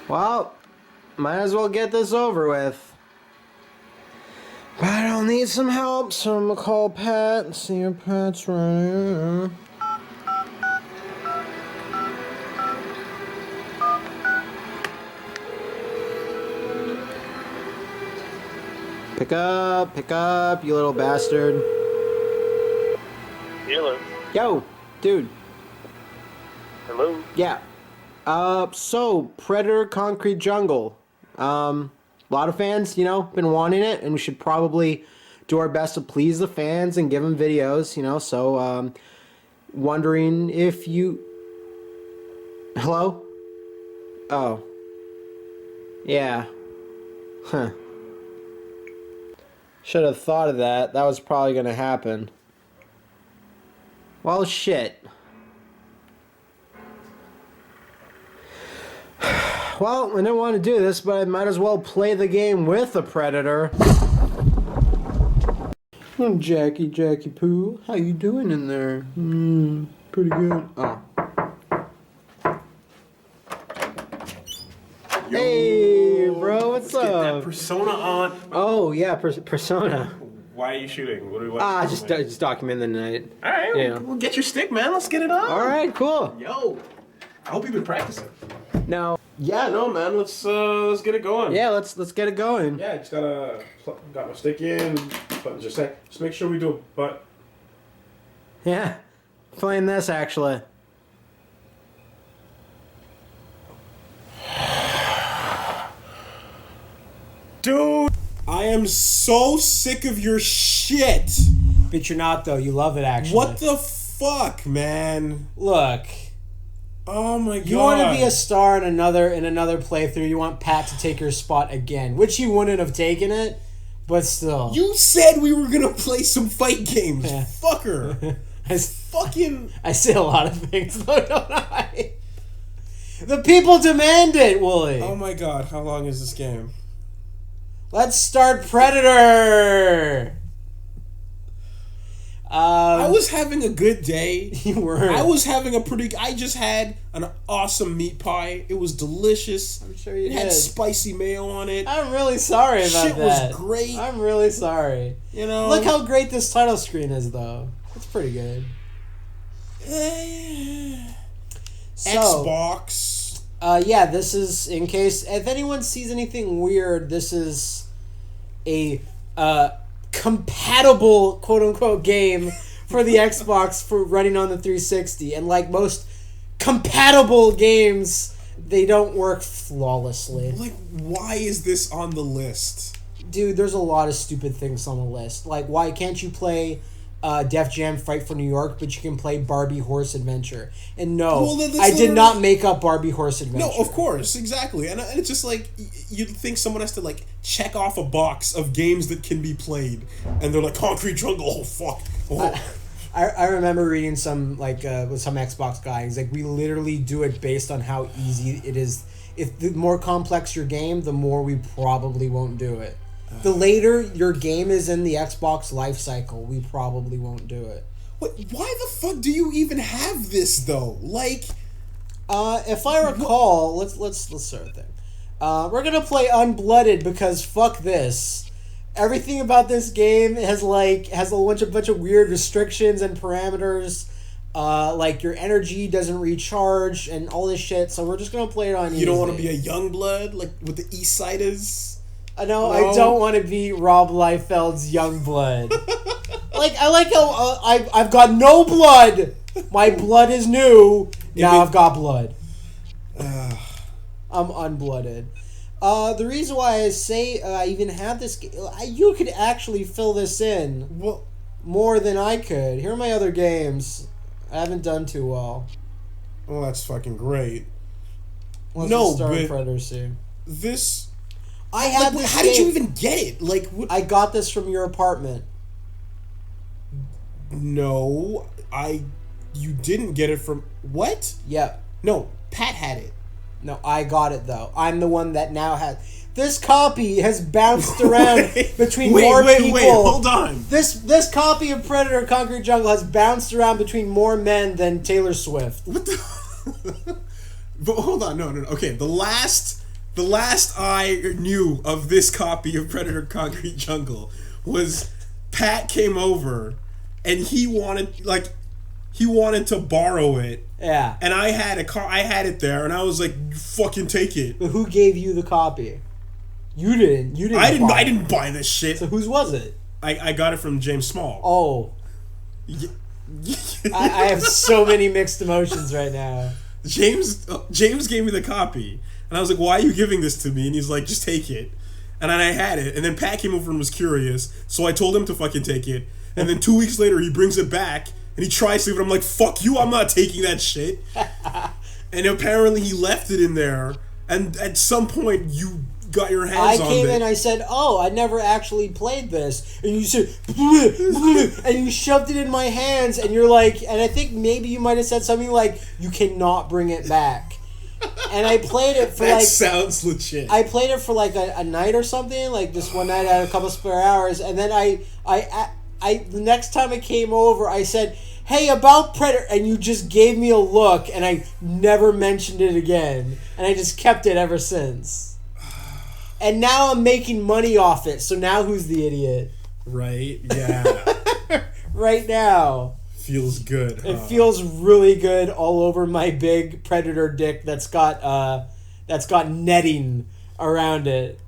Well, might as well get this over with. But I'll need some help, so I'm gonna call Pat and see if Pat's ready. Pick up, you little bastard. Hello. Yo, dude. Hello. Yeah. So, Predator Concrete Jungle. A lot of fans, been wanting it, and we should probably do our best to please the fans and give them videos, so, wondering if you... Hello? Oh. Yeah. Huh. Should have thought of that. That was probably gonna happen. Well, shit. Well, I didn't want to do this, but I might as well play the game with the Predator. Oh, Jackie Poo, how you doing in there? Pretty good. Oh. Yo, Hey, bro, what's let's up? Get that persona on. Oh, yeah, Persona. Why are you shooting? What do we want? Just document the night. All right, Yeah. we'll get your stick, man. Let's get it on. All right, cool. Yo, I hope you've been practicing. Now, Yeah, no, man. Let's get it going. yeah, let's get it going. Yeah, I just got my stick in. But just make sure we do a butt. Yeah, playing this actually. Dude, I am so sick of your shit. But you're not, though. You love it, actually. What the fuck, man? Look, Oh my god. you want to be a star in another playthrough. You want Pat to take your spot again, which he wouldn't have taken it, but still. You said we were gonna play some fight games, Yeah. fucker. I Fucking. say a lot of things, though, don't I? The people demand it, Wooly. Oh my god, how long is this game? Let's start Predator. I was having a good day. You were. I was having I just had an awesome meat pie. It was delicious. I'm sure you It had did. spicy mayo on it. I'm really sorry about Shit that. was great. I'm really sorry. You know. Look how great this title screen is, though. It's pretty good. So, Xbox. yeah, this is, in case, if anyone sees anything weird, this is a compatible, quote-unquote, game for the Xbox for running on the 360. And like most compatible games, they don't work flawlessly. Like, why is this on the list? Dude, there's a lot of stupid things on the list. Like, why can't you play Def Jam Fight for New York, but you can play Barbie Horse Adventure? And no, Well, that's I did literally- not make up Barbie Horse Adventure. No, of course, exactly. And it's just like, you'd think someone has to, like, check off a box of games that can be played. And they're like, Concrete Jungle, oh, fuck. Oh. I remember reading some, like, with some Xbox guy. He's like, we literally do it based on how easy it is. If the more complex your game, the more we probably won't do it. The later your game is in the Xbox life cycle, we probably won't do it. Wait, why the fuck do you even have this, though? Like... If I recall, let's start there. We're gonna play Unblooded because fuck this. Everything about this game has a bunch of weird restrictions and parameters. Like your energy doesn't recharge and all this shit. So we're just gonna play it on easy. You don't want to be a young blood, like, with the East Siders? No, No. I don't want to be Rob Liefeld's Youngblood. I like how I've got no blood. My blood is new. Now I've got blood. I'm unblooded. The reason why I say I even have this game, you could actually fill this in Well, more than I could. Here are my other games. I haven't done too well. that's fucking great. Let's No, just start but- Predator soon. This... I had Like, this how did you game- even get it? Like, what? I got this from your apartment. No, you didn't get it from... What? Yep. No, Pat had it. No, I got it though. I'm the one that now has... This copy has bounced around between more people. Wait, hold on. This copy of Predator Concrete Jungle has bounced around between more men than Taylor Swift. What the... But hold on, no. Okay, the last The last I knew of this copy of Predator Concrete Jungle was Pat came over and he wanted to borrow it. Yeah. And I had it there and I was like, fucking take it. But who gave you the copy? You didn't. I didn't buy this shit. So whose was it? I got it from James Small. Oh. I have so many mixed emotions right now. James gave me the copy. And I was like, why are you giving this to me? And he's like, just take it. And then I had it. And then Pat came over and was curious. So I told him to fucking take it. And then 2 weeks later, he brings it back. And he tries to leave it. I'm like, fuck you, I'm not taking that shit. And apparently he left it in there. And at some point, you got your hands on it. I came in, I said, oh, I never actually played this. And you said, bleh, bleh, and you shoved it in my hands. And you're like, and I think maybe you might have said something like, you cannot bring it back. And I played it for that sounds legit. I played it for like a night or something, like just one night. I had a couple spare hours, and then I the next time I came over, I said, "Hey, about Predator," and you just gave me a look, and I never mentioned it again, and I just kept it ever since. And now I'm making money off it. So now who's the idiot? Right? Yeah. Right now. Feels good. Huh? It feels really good all over my big Predator dick that's got netting around it.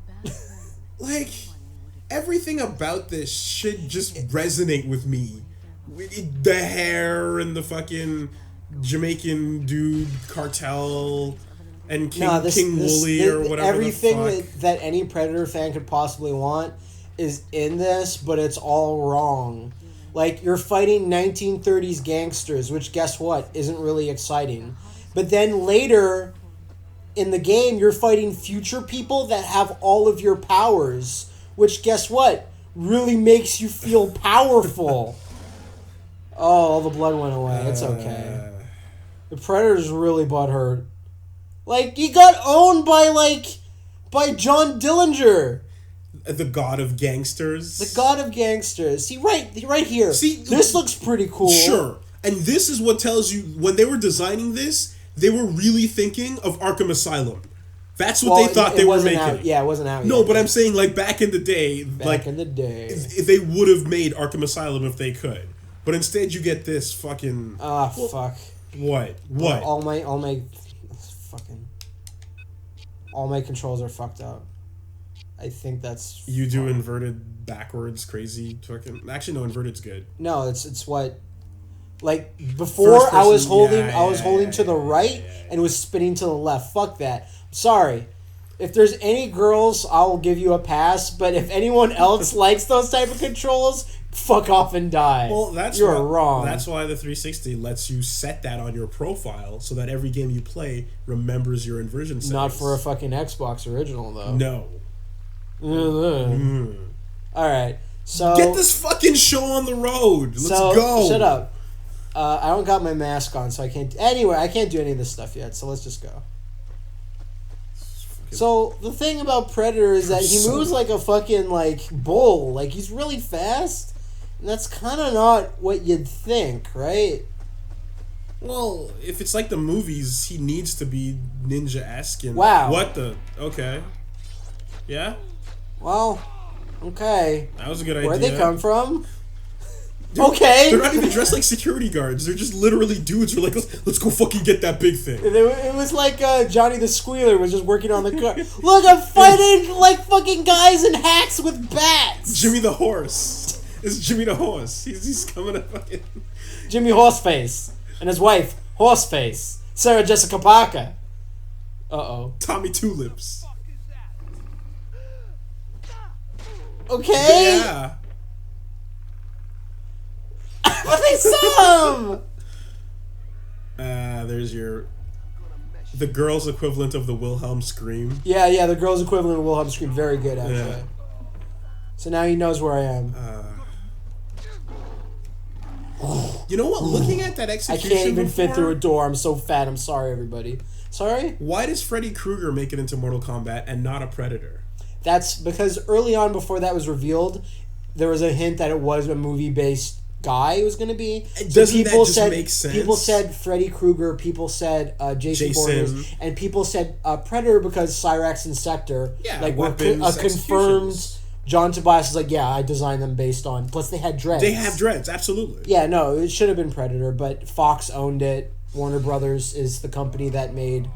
Like, everything about this should just resonate with me. The hair and the fucking Jamaican dude cartel and King Wooly or whatever. Everything the fuck. that any Predator fan could possibly want is in this, but it's all wrong. Like, you're fighting 1930s gangsters, which, guess what, isn't really exciting. But then later in the game, you're fighting future people that have all of your powers, which, guess what, really makes you feel powerful. Oh, all the blood went away. It's okay. The Predator's really butthurt. Like, he got owned by John Dillinger. The god of gangsters. The god of gangsters. See, right here. See, this looks pretty cool. Sure. And this is what tells you, when they were designing this, they were really thinking of Arkham Asylum. That's what they thought they were making. Out. Yeah, it wasn't out yet. No, but I'm saying, like, back in the day, they would have made Arkham Asylum if they could. But instead you get this fucking... fuck. What? All my controls are fucked up. I think that's... You do inverted backwards crazy fucking... Actually, no, inverted's good. No, it's what... Like, before I was holding to the right and was spinning to the left. Fuck that. Sorry. If there's any girls, I'll give you a pass. But if anyone else likes those type of controls, fuck off and die. Well, you're wrong. That's why the 360 lets you set that on your profile so that every game you play remembers your inversion settings. Not for a fucking Xbox original, though. No. Alright, so... Get this fucking show on the road. Let's go. Shut up. I don't got my mask on, so I can't... Anyway, I can't do any of this stuff yet, so let's just go. So, the thing about Predator is that he moves like a fucking, like, bull. Like, he's really fast. And that's kind of not what you'd think, right? Well, if it's like the movies, he needs to be ninja-esque. And wow. What the... Okay. Yeah? Well, okay. That was a good idea. Where'd they come from? Okay. They're not even dressed like security guards. They're just literally dudes who are like, let's go fucking get that big thing. It was like Johnny the Squealer was just working on the car. Look, I'm fighting like fucking guys in hats with bats. Jimmy the Horse. It's Jimmy the Horse. He's coming to fucking... Jimmy Horseface. And his wife, Horseface. Sarah Jessica Parker. Uh-oh. Tommy Tulips. Okay. Yeah. But they saw him. There's the girl's equivalent of the Wilhelm scream. Yeah, the girl's equivalent of Wilhelm scream. Very good, actually. Yeah. So now he knows where I am. You know what? Looking at that execution, I can't even fit through a door. I'm so fat. I'm sorry, everybody. Sorry? Why does Freddy Krueger make it into Mortal Kombat and not a Predator? That's because early on, before that was revealed, there was a hint that it was a movie based guy it was going to be. Doesn't that just make sense? People said Freddy Krueger, people said Jason Voorhees, and people said Predator because Cyrax and Sector were a confirmed. John Tobias is like, yeah, I designed them based on. Plus, they had dreads. They have dreads, absolutely. Yeah, no, it should have been Predator, but Fox owned it. Warner Brothers is the company that made.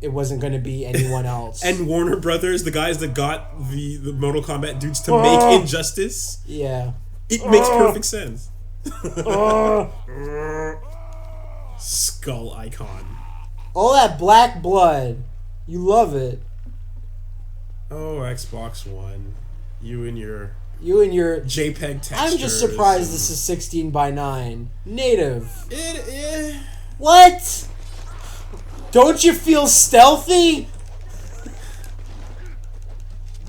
It wasn't going to be anyone else. And Warner Brothers, the guys that got the Mortal Kombat dudes to make Injustice. Yeah. It makes perfect sense. Skull icon. All that black blood. You love it. Oh, Xbox One. You and your JPEG textures. I'm just surprised this is 16:9. Native. It. What? Don't you feel stealthy?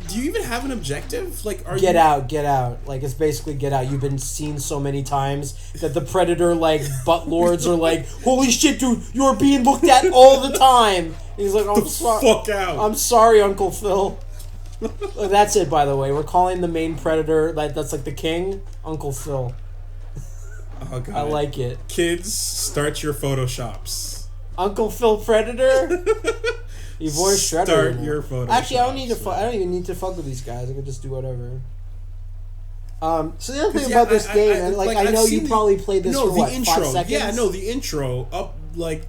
Do you even have an objective? Like, Get out. Like, it's basically get out. You've been seen so many times that the Predator, like, butt lords are like, holy shit, dude, you're being looked at all the time. And he's like, I'm sorry. Fuck out. I'm sorry, Uncle Phil. That's it, by the way. We're calling the main Predator, that's like the king, Uncle Phil. Oh, God. I like it. Kids, start your Photoshops. Uncle Phil Predator? You voice Shredder. Start your Photoshops. Actually, I don't even need to fuck with these guys. I can just do whatever. So the other thing about this game, I know you probably played this for what, intro. 5 seconds? Yeah, no, the intro.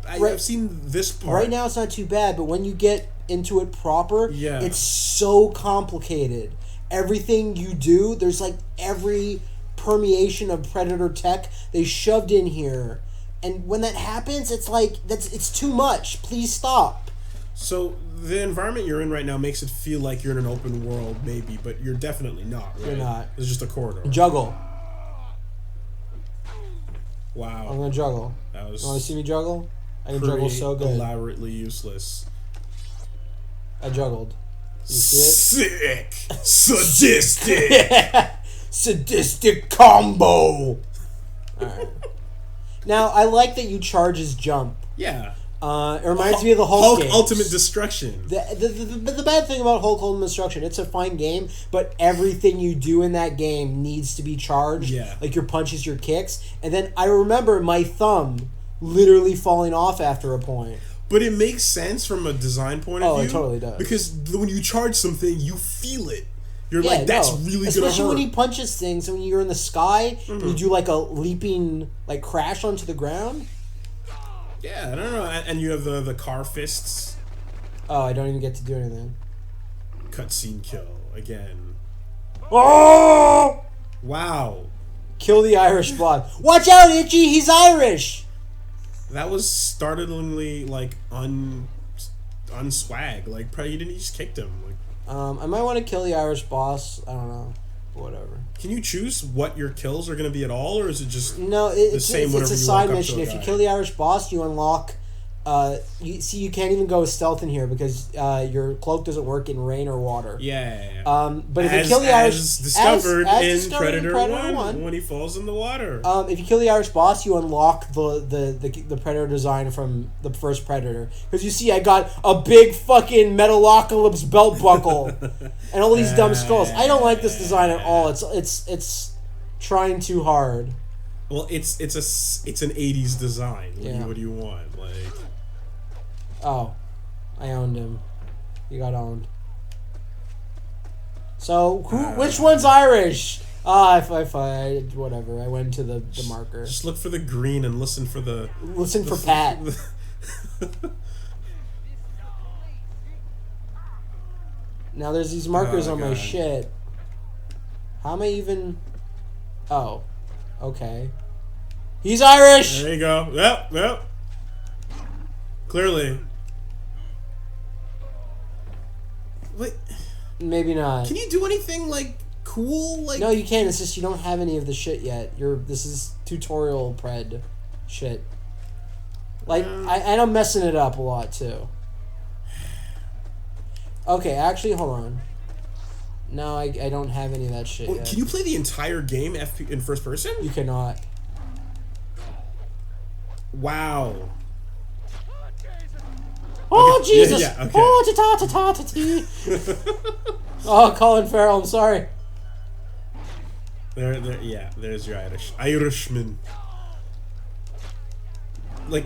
I've seen this part. Right now it's not too bad, but when you get into it proper, it's so complicated. Everything you do, there's like every permeation of Predator tech they shoved in here. And when that happens, it's like, it's too much. Please stop. So the environment you're in right now makes it feel like you're in an open world, maybe, but you're definitely not, right? You're not. It's just a corridor. Juggle. Wow. I'm gonna juggle. That was. You want to see me juggle? I can juggle so good. Elaborately useless. I juggled. You see it? Sick. Sadistic. Yeah. Sadistic combo. Alright. Now, I like that you charge his jump. Yeah. It reminds me of the Hulk games. Ultimate Destruction. The bad thing about Hulk Ultimate Destruction, it's a fine game, but everything you do in that game needs to be charged. Yeah. Like your punches, your kicks. And then I remember my thumb literally falling off after a point. But it makes sense from a design point of view. Oh, it totally does. Because when you charge something, you feel it. You're like, that's really gonna hurt. Especially when he punches things and when you're in the sky and you do like a leaping, like crash onto the ground. Yeah, I don't know. And you have the car fists. Oh, I don't even get to do anything. Cutscene kill again. Oh! Wow. Kill the Irish blood. Watch out, Itchy! He's Irish! That was startlingly, like, unswag. Like, he just kicked him. Like, I might want to kill the Irish boss. I don't know. Whatever. Can you choose what your kills are going to be at all, or is it just the same? It's a side mission. If you kill the Irish boss, you unlock. You can't even go stealth in here because your cloak doesn't work in rain or water. Yeah. But if you kill the Irish, discovered in Predator 1 when he falls in the water. If you kill the Irish boss, you unlock the Predator design from the first Predator. Because you see, I got a big fucking Metalocalypse belt buckle and all these dumb skulls. I don't like this design at all. It's trying too hard. Well, it's an 80s design. What do you want? Like. Oh, I owned him. He got owned. So, which one's Irish? Whatever. I went to the marker. Just look for the green and listen for the... Listen for Pat. Now there's these markers on my shit. How am I even... Oh. Okay. He's Irish! There you go. Yep. Clearly. Wait. Maybe not. Can you do anything, like, cool? Like, no, you can't. It's just you don't have any of the shit yet. This is tutorial pred shit. Like, and I'm messing it up a lot, too. Okay, actually, hold on. No, I don't have any of that shit yet. Can you play the entire game in first person? You cannot. Wow. Oh, okay. Jesus! Yeah, okay. Oh, ta-ta-ta-ta-tee! Oh, Colin Farrell, I'm sorry. Yeah, there's your Irishman. Like,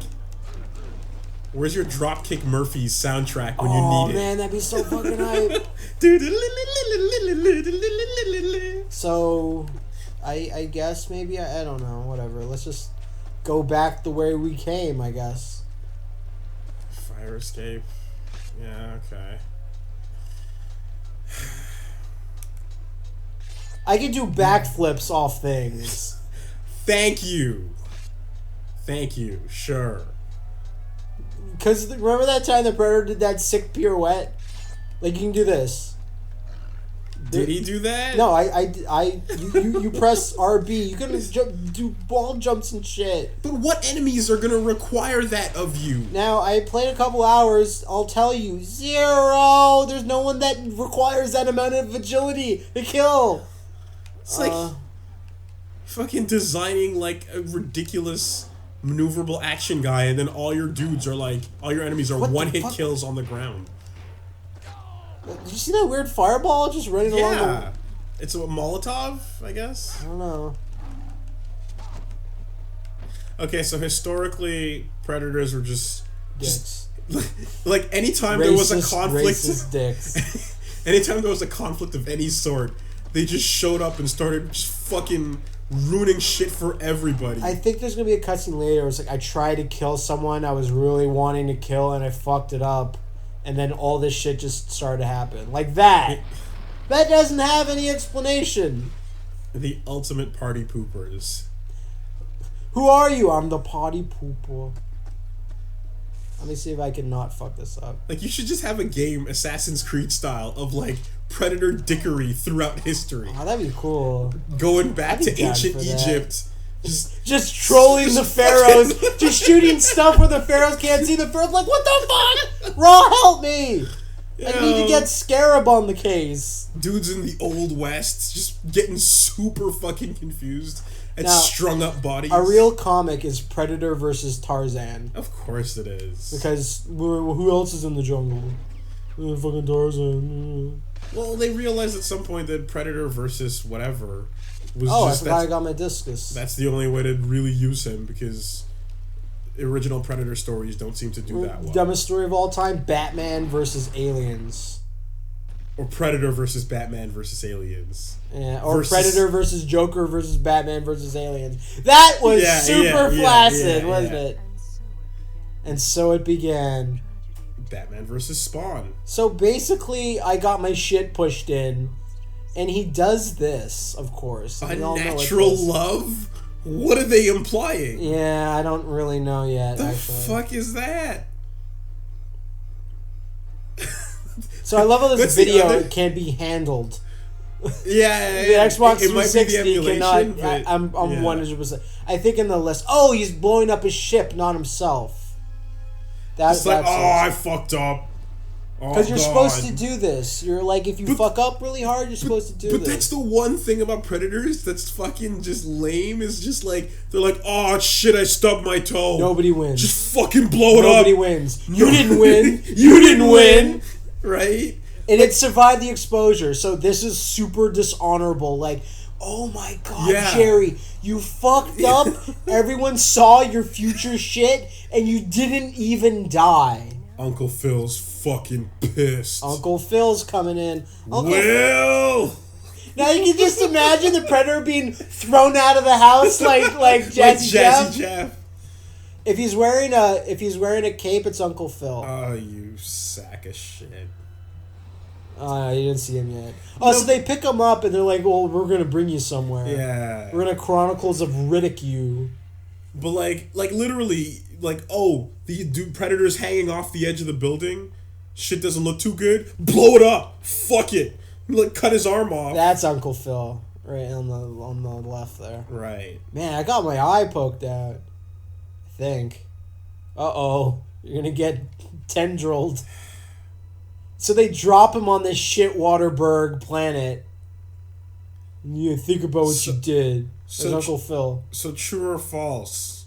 where's your Dropkick Murphys soundtrack when you Oh need man, that'd be so fucking hype. it? So, I guess maybe I don't know. Whatever. Let's just go back the way we came. I guess. Fire escape. Yeah. Okay. I can do backflips off things. Thank you. Sure. Cause remember that time the Predator did that sick pirouette? Like you can do this. Did he do that? No, you press RB. You can do ball jumps and shit. But what enemies are gonna require that of you? Now I played a couple hours. I'll tell you, 0. There's no one that requires that amount of agility to kill. It's like fucking designing like a ridiculous maneuverable action guy, and then all your dudes are like, all your enemies are What the one-hit fuck? kills on the ground. Did you see that weird fireball just running along the? Yeah, it's a Molotov, I guess. I don't know. Okay, so historically, predators were just Dicks. like anytime there was a Racist conflict, dicks. anytime there was a conflict of any sort, they just showed up and started just fucking ruining shit for everybody. I think there's gonna be a cutscene later. It's like I tried to kill someone I was really wanting to kill, and I fucked it up, and then all this shit just started to happen like that. That doesn't have any explanation. The ultimate party poopers. Who are you? I'm the party pooper. Let me see if I can not fuck this up. Like, you should just have a game, Assassin's Creed style, of like predator dickery throughout history, Oh, that'd be cool. going back I'd be to down ancient for that. Egypt. Just trolling the pharaohs, just shooting stuff where the pharaohs can't see. The pharaohs like, what the fuck? Raw, help me! I need to get Scarab on the case. Dudes in the old west just getting super fucking confused and Now, strung up bodies. A real comic is Predator versus Tarzan. Of course it is. Because who else is in the jungle? Fucking Tarzan. Well, they realized at some point that Predator versus whatever was Oh, just I forgot I got my discus. that's the only way to really use him, because original Predator stories don't seem to do that well. Dumbest story of all time: Batman versus aliens. Or Predator versus Batman versus aliens. Yeah, or Versus- Predator versus Joker versus Batman versus aliens. That was super flaccid, wasn't it? And so it began. Batman versus Spawn. So basically, I got my shit pushed in, and he does this, of course. We all know what Unnatural this- love? What are they implying? Yeah, I don't really know yet, The actually. fuck is that? So I love how this That's the video other- can't be handled. Yeah, The Xbox it might be the 360 emulation, cannot. but I'm yeah. 100%. I think in the list. Oh, he's blowing up his ship, not himself. It's like, oh, I fucked up. Because you're God. supposed to do this. You're like, if you fuck up really hard, you're supposed to do But this. that's the one thing about Predators that's fucking just lame, is just like, they're like, oh shit, I stubbed my toe. Nobody wins. Just fucking blow it Nobody up. wins. You didn't win. You didn't win. Right? And it survived the exposure, so this is super dishonorable. Like, oh my god, Yeah. Jerry, you fucked up. Everyone saw your future shit, and you didn't even die. Uncle Phil's fucking pissed. Uncle Phil's coming in. Uncle Will! Now you can just imagine the Predator being thrown out of the house like Jazzy Jeff. Jeff. If he's wearing a cape, it's Uncle Phil. Oh, you sack of shit. Oh, you didn't see him yet. Oh, so they pick him up and they're like, "Well, we're gonna bring you somewhere. Yeah. We're gonna Chronicles of Riddick you." But like literally, like, oh, the dude Predator's hanging off the edge of the building. Shit doesn't look too good. Blow it up. Fuck it. Like, cut his arm off. That's Uncle Phil, right on the left there. Right. Man, I got my eye poked out. I think. Uh-oh. You're gonna get tendrilled. So they drop him on this shit-waterberg planet. You think about what you did. There's Uncle Phil. So true or false?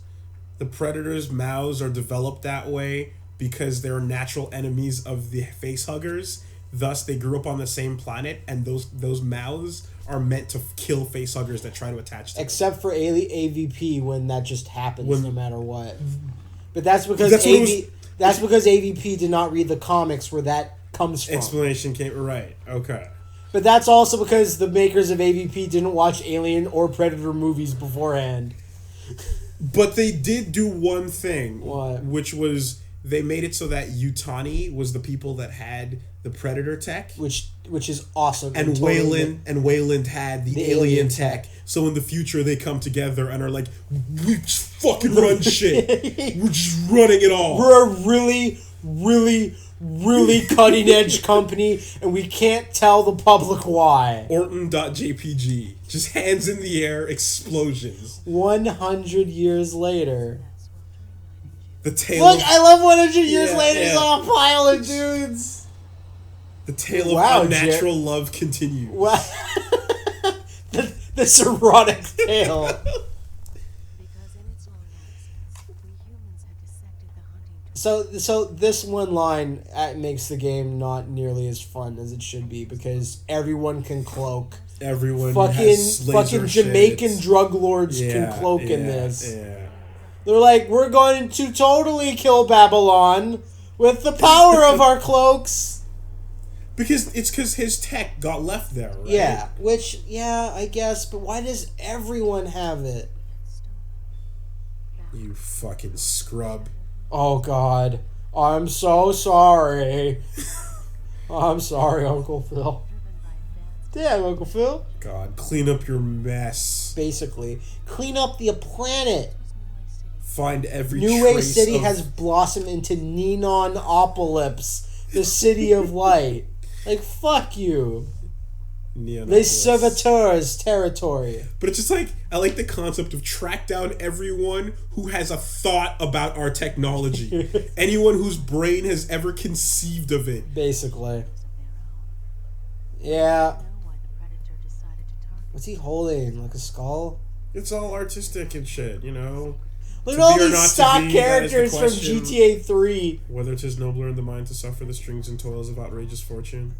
The Predator's mouths are developed that way because they're natural enemies of the facehuggers. Thus, they grew up on the same planet, and those mouths are meant to kill facehuggers that try to attach to them. Except for AVP when that just happens no matter what. But that's because That's because AVP did not read the comics where that comes from. Explanation came right. Okay. But that's also because the makers of AVP didn't watch Alien or Predator movies beforehand. But they did do one thing. What? Which was they made it so that Yutani was the people that had the Predator tech. Which is awesome. And Wayland had the alien tech. So in the future they come together and are like, we just fucking run shit. We're just running it all. We're a really, really, really cutting edge company, and we can't tell the public why. Orton.jpg. Just hands in the air, explosions. 100 years later. The tale Look, I love 100 years later. It's yeah. all a pile of dudes. The tale of unnatural love continues. Wow. This erotic tale. So this one line makes the game not nearly as fun as it should be because everyone can cloak. Everyone fucking Jamaican shit. Drug lords can cloak in this. Yeah. They're like, we're going to totally kill Babylon with the power of our cloaks. Because his tech got left there, right? Yeah, which, I guess, but why does everyone have it? You fucking scrub. Oh, God. I'm so sorry. I'm sorry, Uncle Phil. Damn, Uncle Phil. God, clean up your mess. Basically. Clean up the planet. Find every New Way trace City of... has blossomed into Neonopolis, the city of light. Like, fuck you. Neonopolis. Les Serviteurs territory. But it's just like, I like the concept of track down everyone who has a thought about our technology. Anyone whose brain has ever conceived of it. Basically. Yeah. What's he holding? Like a skull? It's all artistic and shit, you know? Look To at all be or these not to stock be, that is the characters from question. GTA 3. Whether 'tis nobler in the mind to suffer the strings and toils of outrageous fortune.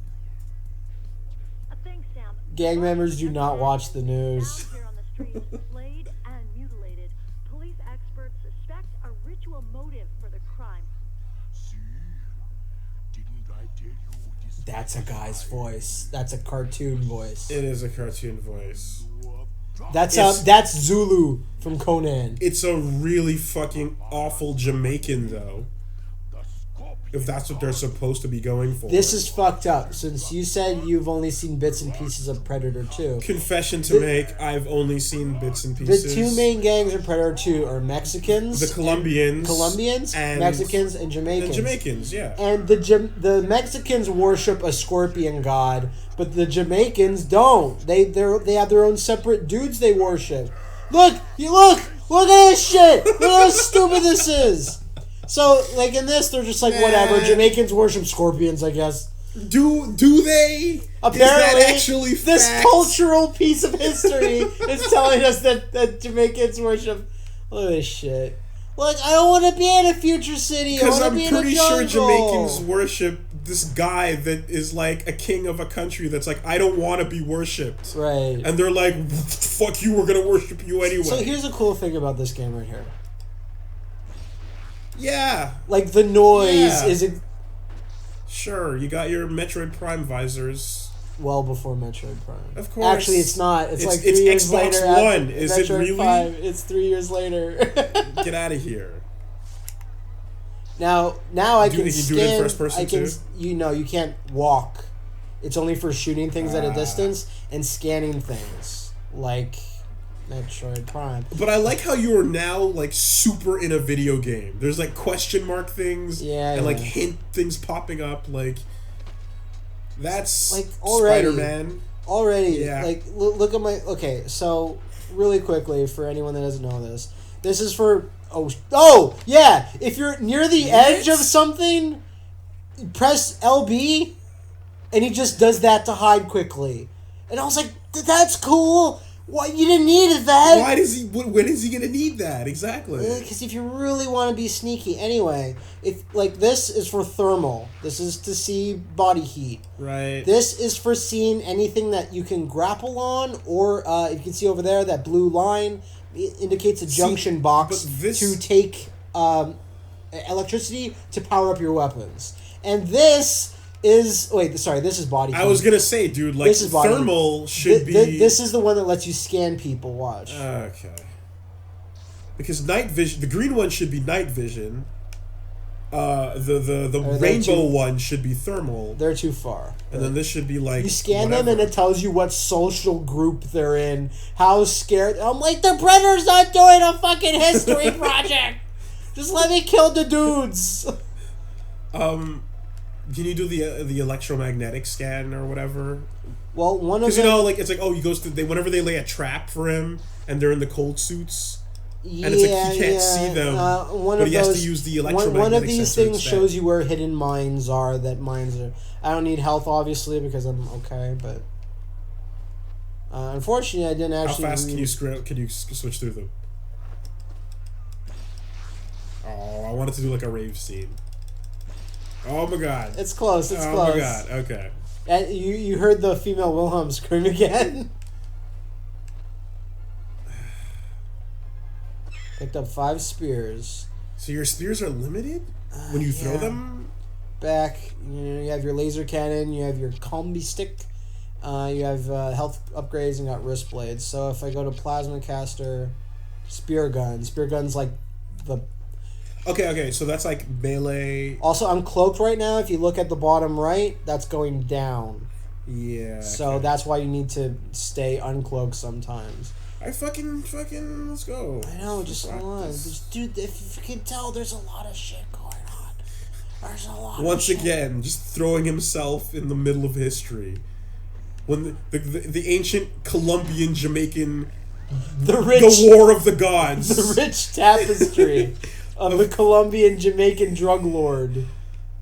Gang members do not watch the news. Here on the street, flayed and mutilated. Police experts suspect a ritual motive for the crime. That's a guy's voice. That's a cartoon voice. It is a cartoon voice. That's Zulu from Conan. It's a really fucking awful Jamaican, though. If that's what they're supposed to be going for. This is fucked up, since you said you've only seen bits and pieces of Predator 2. Confession to make, I've only seen bits and pieces. The two main gangs in Predator 2 are Mexicans. The Colombians. And Mexicans, and Jamaicans. And Jamaicans, yeah. And the Mexicans worship a scorpion god, but the Jamaicans don't. They have their own separate dudes they worship. Look at this shit! Look how stupid this is! So, like, in this, they're just like, whatever. Jamaicans worship scorpions, I guess. Do they? Apparently, is that actually this fact? cultural piece of history is telling us that Jamaicans worship... Look at this shit. Like, I don't want to be in a future city. Because I'm be in a pretty sure jungle. Jamaicans worship this guy that is like a king of a country that's like, I don't want to be worshipped. Right. And they're like, fuck you, we're going to worship you anyway. So here's a cool thing about this game right here. Yeah. Like, the noise is Sure, you got your Metroid Prime visors. well before Metroid Prime. Of course. Actually, it's not. It's like 3 it's years Xbox later. One. After Is it Metroid really? 5. It's 3 years later. Get out of here. Now I Do can you scan. do it in first person I can. too? You can't walk. It's only for shooting things at a Ah. distance and scanning things like Metroid Prime. But I like how you are now like super in a video game. There's like question mark things and like hint things popping up. Like that's Like, already. Spider-Man. Already, Yeah. like, look at my... Okay, so, really quickly, for anyone that doesn't know this is for... Oh, yeah! If you're near the edge of something, press LB, and he just does that to hide quickly. And I was like, that's cool! Why you didn't need it then? Why does he? When is he gonna need that exactly? Because if you really want to be sneaky, anyway, if like this is for thermal, this is to see body heat. Right. This is for seeing anything that you can grapple on, or if you can see over there, that blue line indicates a junction box to take electricity to power up your weapons. And this is this is body heat. I was gonna say, dude, like This is body thermal heat. should be. This is the one that lets you scan people. Watch. Okay. Because night vision, the green one should be night vision. The rainbow one should be thermal. They're too far. And then this should be like you scan whatever. them and it tells you what social group they're in, how scared. I'm like, the Predator's not doing a fucking history project. Just let me kill the dudes. Can you do the electromagnetic scan or whatever? Well, one of Because them, you know, like it's like he goes to whenever they lay a trap for him and they're in the cold suits. yeah, And it's like he can't see them, one but of he has those, to use the electromagnetic one of these sensor things instead. shows you where hidden mines are. That mines are. I don't need health, obviously, because I'm okay. But unfortunately, I didn't actually. How fast can you switch through them? Oh, I wanted to do like a rave scene. Oh my god. It's close. It's oh close. Oh my god. Okay. And you heard the female Wilhelm scream again. Picked up 5 spears. So your spears are limited when you throw yeah. them. Back, you have your laser cannon. You have your combi stick. You have health upgrades and got wrist blades. So if I go to plasma caster, spear gun's like the. Okay, so that's like melee. Also, I'm cloaked right now. If you look at the bottom right, that's going down. Yeah. So okay. that's why you need to stay uncloaked sometimes. I fucking let's go. I know, just hold on. Just, dude, if you can tell, there's a lot of shit going on. There's a lot Once of shit. again, just throwing himself in the middle of history. When the ancient Colombian Jamaican the War of the Gods. The rich tapestry of the Colombian Jamaican drug lord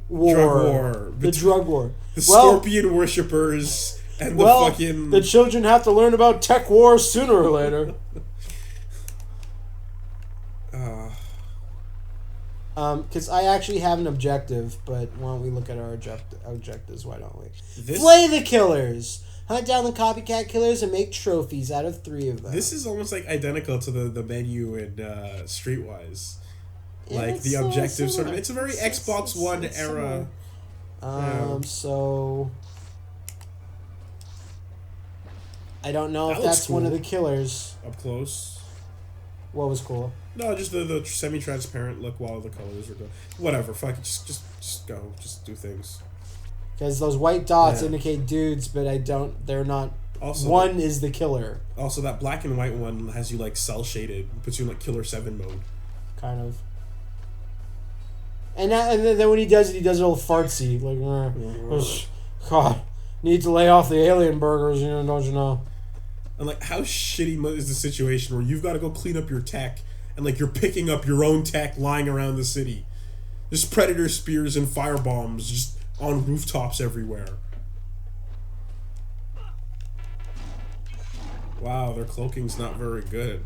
war. Drug war. The drug war. The scorpion worshippers and the fucking... the children have to learn about tech wars sooner or later. Because I actually have an objective, but why don't we look at our objectives? Why don't we? Flay the killers! Hunt down the copycat killers and make trophies out of 3 of them. This is almost like identical to the menu in Streetwise. Like the objective sort of... It's a very Xbox One era... So... I don't know if that's one of the killers. Up close. What was cool? No, just the semi-transparent look while the colors are going. Whatever, fuck it, just go. Just do things. Because those white dots indicate dudes, but they're not... Also, one is the killer. Also, that black and white one has you, like, cel-shaded. Puts you in, like, Killer 7 mode. Kind of. And then when he does it all fartsy. Like, God, need to lay off the alien burgers, don't you know? And, like, how shitty is the situation where you've got to go clean up your tech, and, like, you're picking up your own tech lying around the city. There's predator spears and firebombs just on rooftops everywhere. Wow, their cloaking's not very good.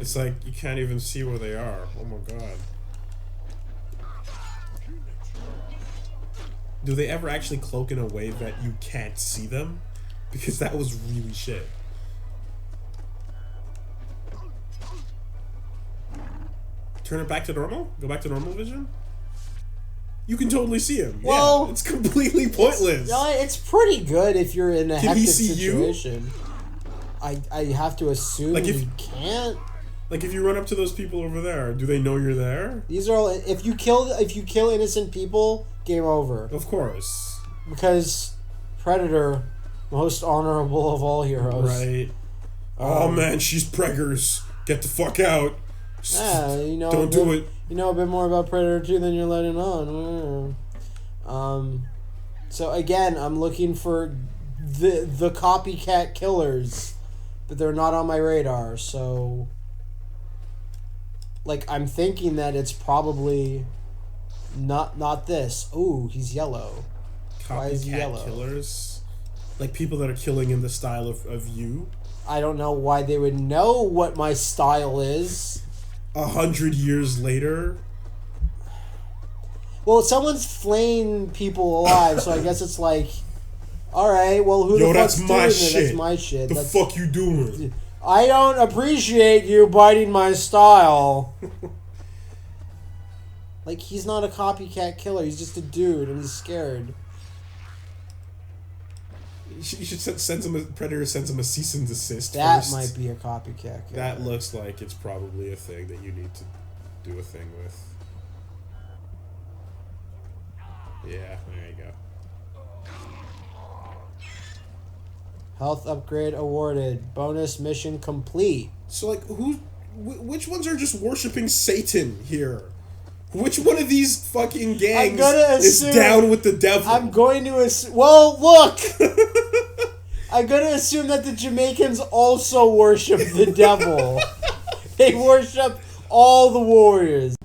It's like, you can't even see where they are. Oh my god. Do they ever actually cloak in a way that you can't see them? Because that was really shit. Turn it back to normal? Go back to normal vision? You can totally see him. Well, yeah, it's completely pointless. It's pretty good if you're in a Can he hectic see you? situation. I have to assume Like if- he can't. Like if you run up to those people over there, do they know you're there? These are all. If you kill innocent people, game over. Of course. Because Predator, most honorable of all heroes. Right. Oh man, she's preggers. Get the fuck out. Yeah, Don't do it. You know a bit more about Predator 2 than you're letting on. So again, I'm looking for the copycat killers, but they're not on my radar. So, like, I'm thinking that it's probably not this. Ooh, he's yellow. Why is he Copycat yellow? killers. Like people that are killing in the style of you. I don't know why they would know what my style is. 100 years later. Well, someone's flaying people alive, so I guess it's like, all right, well, who the fuck's doing it? That's my shit. The fuck you doing? I don't appreciate you biting my style. Like, he's not a copycat killer. He's just a dude, and he's scared. You should send him Predator sends him a cease and desist. That first. might be a copycat killer. That looks like it's probably a thing that you need to do a thing with. Yeah, there you go. Health upgrade awarded. Bonus mission complete. So, like, which ones are just worshiping Satan here? Which one of these fucking gangs is down with the devil? I'm going to assume... Well, look! I'm going to assume that the Jamaicans also worship the devil. They worship all the warriors.